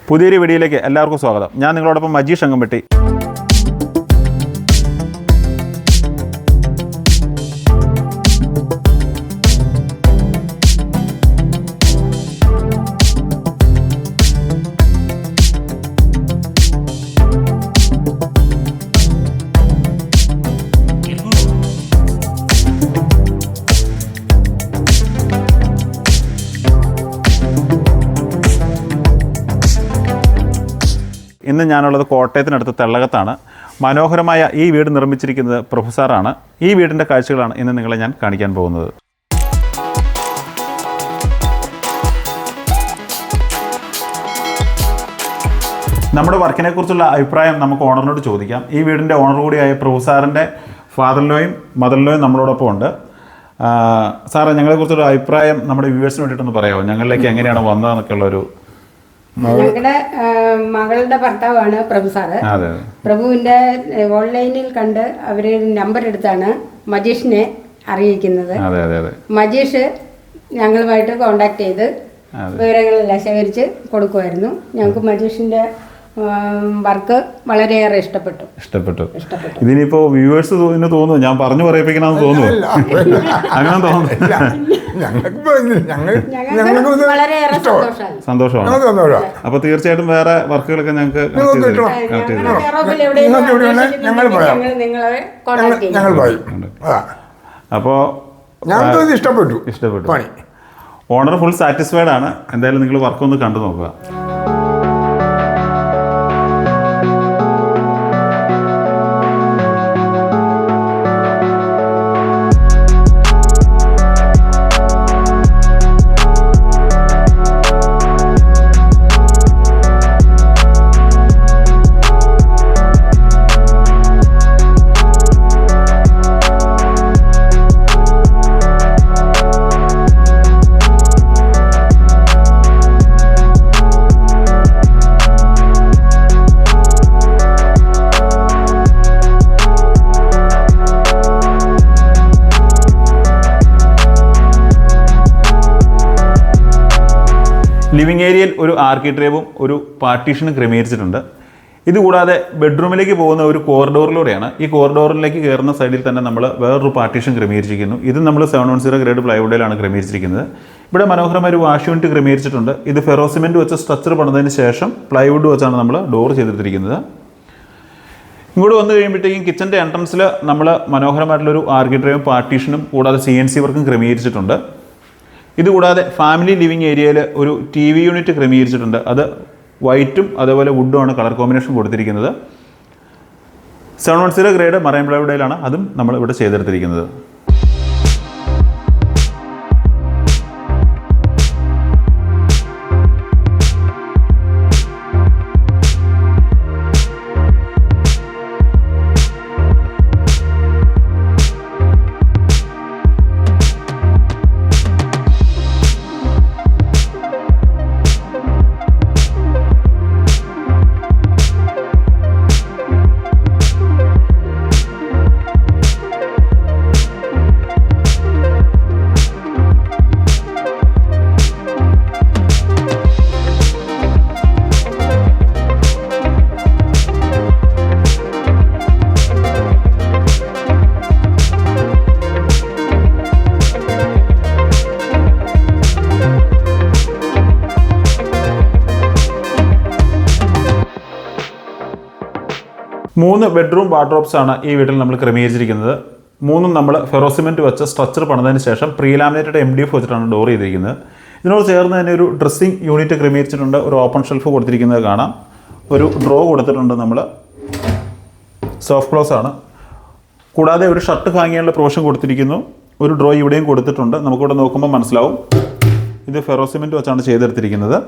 പുതിയൊരു വീഡിയോയിലേക്ക് എല്ലാവർക്കും സ്വാഗതം. ഞാൻ നിങ്ങളോടൊപ്പം മജീഷ് അങ്കമ്പട്ടി. ഇന്ന് ഞാനുള്ളത് കോട്ടയത്തിനടുത്ത് തെള്ളകത്താണ്. മനോഹരമായ ഈ വീട് നിർമ്മിച്ചിരിക്കുന്നത് പ്രൊഫസറാണ്. ഈ വീടിൻ്റെ കാഴ്ചകളാണ് ഇന്ന് നിങ്ങളെ ഞാൻ കാണിക്കാൻ പോകുന്നത്. നമ്മുടെ വർക്കിനെ കുറിച്ചുള്ള അഭിപ്രായം നമുക്ക് ഓണറിനോട് ചോദിക്കാം. ഈ വീടിൻ്റെ ഓണർ കൂടിയായ പ്രൊഫസറിൻ്റെ ഫാദറിലോയും മദറിലോയും നമ്മളോടൊപ്പം ഉണ്ട്. സാറേ, ഞങ്ങളെക്കുറിച്ചുള്ള അഭിപ്രായം നമ്മുടെ വ്യൂവേഴ്സിന് വേണ്ടിയിട്ടൊന്ന് പറയാമോ? ഞങ്ങളിലേക്ക് എങ്ങനെയാണ് വന്നതെന്നൊക്കെ ഉള്ളൊരു. ഞങ്ങളുടെ മകളുടെ ഭർത്താവാണ് പ്രഭു സാറ്. പ്രഭുവിന്റെ ഓൺലൈനിൽ കണ്ട് അവര് നമ്പർ എടുത്താണ് മജീഷിനെ അറിയിക്കുന്നത്. മജീഷ് ഞങ്ങളുമായിട്ട് കോണ്ടാക്ട് ചെയ്ത് വിവരങ്ങളെല്ലാം ശേഖരിച്ച് കൊടുക്കുമായിരുന്നു. ഞങ്ങൾക്ക് മജീഷിന്റെ വർക്ക് വളരെയേറെ ഇഷ്ടപ്പെട്ടു. ഇതിനിപ്പോ വ്യൂവേഴ്സ് തോന്നുന്നു ഞാൻ പറഞ്ഞു പറയിപ്പിക്കണമെന്ന് തോന്നുന്നു. അങ്ങനെ തോന്നുന്നു. വളരെയേറെ സന്തോഷമാണ്. അപ്പൊ തീർച്ചയായിട്ടും വേറെ വർക്കുകളൊക്കെ ഞങ്ങൾക്ക് അപ്പോ ഇഷ്ടപ്പെട്ടു. ഓണർ ഫുൾ സാറ്റിസ്ഫൈഡ് ആണ്. എന്തായാലും നിങ്ങൾ വർക്കൊന്ന് കണ്ടു നോക്കുക. ലിവിങ് ഏരിയയിൽ ഒരു ആർക്കിട്രേവും ഒരു പാർട്ടീഷനും ക്രമീകരിച്ചിട്ടുണ്ട്. ഇതുകൂടാതെ ബെഡ്റൂമിലേക്ക് പോകുന്ന ഒരു കോറിഡോറിലൂടെയാണ്. ഈ കോറിഡോറിലേക്ക് കയറുന്ന സൈഡിൽ തന്നെ നമ്മൾ വേറൊരു പാർട്ടീഷൻ ക്രമീകരിച്ചിരിക്കുന്നു. ഇത് നമ്മൾ 710 ഗ്രേഡ് പ്ലൈവുഡിലാണ് ക്രമീകരിച്ചിരിക്കുന്നത്. ഇവിടെ മനോഹരമായ ഒരു വാഷ് യൂണിറ്റ് ക്രമീകരിച്ചിട്ടുണ്ട്. ഇത് ഫെറോ സിമെൻറ്റ് വെച്ച സ്ട്രക്ചർ പണിതതിന് ശേഷം പ്ലൈവുഡ് വെച്ചാണ് നമ്മൾ ഡോർ ചെയ്തെടുത്തിരിക്കുന്നത്. ഇങ്ങോട്ട് വന്നു കഴിയുമ്പോഴത്തേക്കും കിച്ചൻ്റെ എൻട്രൻസിൽ നമ്മൾ മനോഹരമായിട്ടുള്ളൊരു ആർക്കിട്രേവും പാർട്ടീഷനും കൂടാതെ CNC വർക്കും ക്രമീകരിച്ചിട്ടുണ്ട്. ഇതുകൂടാതെ ഫാമിലി ലിവിങ് ഏരിയയിൽ ഒരു TV യൂണിറ്റ് ക്രമീകരിച്ചിട്ടുണ്ട്. അത് വൈറ്റും അതേപോലെ വുഡുമാണ് കളർ കോമ്പിനേഷൻ കൊടുത്തിരിക്കുന്നത്. 710 ഗ്രേഡ് മറൈൻ പ്ലൈവുഡിലാണ് അതും നമ്മൾ ഇവിടെ ചെയ്തെടുത്തിരിക്കുന്നത്. മൂന്ന് ബെഡ്റൂം വാർഡ്രോബ്സ് ആണ് ഈ വീട്ടിൽ നമ്മൾ ക്രമീകരിച്ചിരിക്കുന്നത്. മൂന്നും നമ്മൾ ഫെറോ സിമെൻറ്റ് വെച്ച സ്ട്രക്ചർ പണിതതിന് ശേഷം പ്രീലാമിനേറ്റഡ് MDF വെച്ചിട്ടാണ് ഡോർ ചെയ്തിരിക്കുന്നത്. ഇതിനോട് ചേർന്ന് തന്നെ ഒരു ഡ്രസ്സിംഗ് യൂണിറ്റ് ക്രമീകരിച്ചിട്ടുണ്ട്. ഒരു ഓപ്പൺ ഷെൽഫ് കൊടുത്തിരിക്കുന്നത് കാണാം. ഒരു ഡ്രോ കൊടുത്തിട്ടുണ്ട്. നമ്മൾ സോഫ്റ്റ് ക്ലോസ് ആണ്. കൂടാതെ ഒരു ഷർട്ട് ഹാങ് ചെയ്യാനുള്ള പ്രൊവിഷൻ കൊടുത്തിരിക്കുന്നു. ഒരു ഡ്രോ ഇവിടെയും കൊടുത്തിട്ടുണ്ട്. നമുക്കിവിടെ നോക്കുമ്പോൾ മനസ്സിലാവും ഇത് ഫെറോ സിമെൻറ്റ് വെച്ചാണ് ചെയ്തെടുത്തിരിക്കുന്നത്.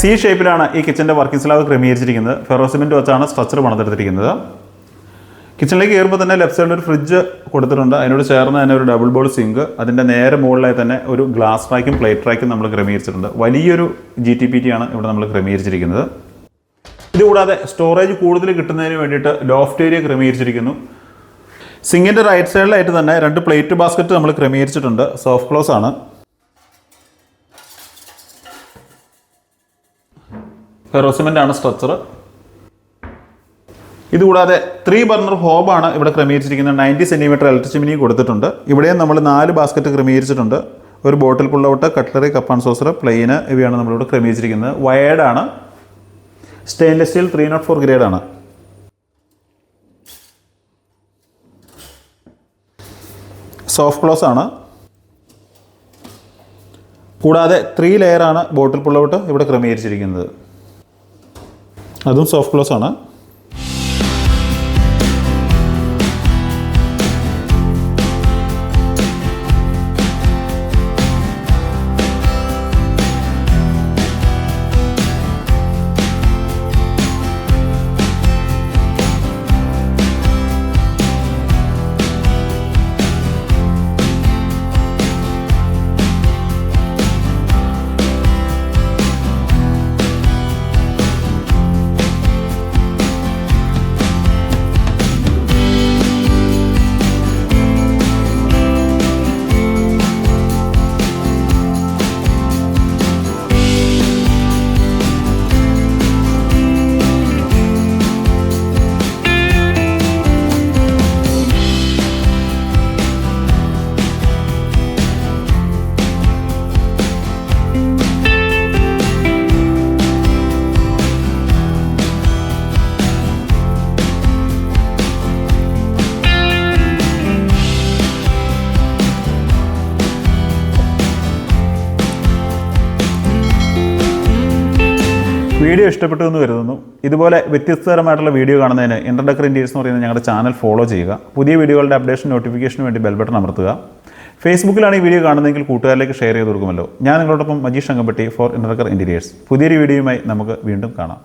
സി ഷേപ്പിലാണ് ഈ കിച്ചൻ്റെ വർക്കിംഗ് സ്ലാബ് ക്രമീകരിച്ചിരിക്കുന്നത്. ഫെറോ സിമെൻറ്റ് വെച്ചാണ് സ്ട്രക്ചർ പണിതെടുത്തിരിക്കുന്നത്. കിച്ചണിലേക്ക് കയറുമ്പോൾ തന്നെ ലെഫ്റ്റ് സൈഡിൽ ഒരു ഫ്രിഡ്ജ് കൊടുത്തിട്ടുണ്ട്. അതിനോട് ചേർന്ന് തന്നെ ഒരു ഡബിൾ ബോൾ സിങ്ക്, അതിൻ്റെ നേരെ മുകളിലായി തന്നെ ഒരു ഗ്ലാസ് റാക്കും പ്ലേറ്റ് റാക്കും നമ്മൾ ക്രമീകരിച്ചിട്ടുണ്ട്. വലിയൊരു GTPT ആണ് ഇവിടെ നമ്മൾ ക്രമീകരിച്ചിരിക്കുന്നത്. ഇതുകൂടാതെ സ്റ്റോറേജ് കൂടുതൽ കിട്ടുന്നതിന് വേണ്ടിയിട്ട് ലോഫ്റ്റ് ഏരിയ ക്രമീകരിച്ചിരിക്കുന്നു. സിങ്കിൻ്റെ റൈറ്റ് സൈഡിലായിട്ട് തന്നെ 2 പ്ലേറ്റ് ബാസ്ക്കറ്റ് നമ്മൾ ക്രമീകരിച്ചിട്ടുണ്ട്. സോഫ്റ്റ് ക്ലോസ് ആണ്. ഫെറോ സിമെൻ്റ് ആണ് സ്ട്രക്ചർ. ഇതുകൂടാതെ 3 ബർണർ ഹോബാണ് ഇവിടെ ക്രമീകരിച്ചിരിക്കുന്നത്. 90 സെൻറ്റിമീറ്റർ ഇലക്ട്രിക് ചിമ്മിനി കൊടുത്തിട്ടുണ്ട്. ഇവിടെയും നമ്മൾ 4 ബാസ്ക്കറ്റ് ക്രമീകരിച്ചിട്ടുണ്ട്. ഒരു bottle pullout, cutlery, cup and saucer, പ്ലെയിന് ഇവയാണ് നമ്മളിവിടെ ക്രമീകരിച്ചിരിക്കുന്നത്. വയേർഡാണ്. സ്റ്റെയിൻലെസ് സ്റ്റീൽ 304 ഗ്രേഡാണ്. സോഫ്റ്റ് ക്ലോസ് ആണ്. കൂടാതെ 3 ലെയറാണ് ബോട്ടിൽ പുള്ളൗട്ട് ഇവിടെ ക്രമീകരിച്ചിരിക്കുന്നത്. അതും സോഫ്റ്റ് ക്ലോസ് ആണ്. വീഡിയോ ഇഷ്ടപ്പെട്ടു എന്ന് കരുതുന്നു. ഇതുപോലെ വ്യത്യസ്തതരമായിട്ടുള്ള വീഡിയോ കാണുന്നതിന് ഇന്റർഡെക്കർ ഇന്റീരിയേഴ്സ് എന്ന് പറയുന്ന ഞങ്ങളുടെ ചാനൽ ഫോളോ ചെയ്യുക. പുതിയ വീഡിയോകളുടെ അപ്ഡേഷൻ നോട്ടിഫിക്കേഷന് വേണ്ടി ബെൽ ബട്ടൺ അമർത്തുക. ഫേസ്ബുക്കിലാണ് ഈ വീഡിയോ കാണുന്നതെങ്കിൽ കൂട്ടുകാരിലേക്ക് ഷെയർ ചെയ്ത് കൊടുക്കുമല്ലോ. ഞാൻ നിങ്ങളോടൊപ്പം മജീഷ് അങ്കമ്പട്ടി ഫോർ ഇന്റർഡെക്കർ ഇന്റീരിയേഴ്സ്. പുതിയൊരു വീഡിയോയുമായി നമുക്ക് വീണ്ടും കാണാം.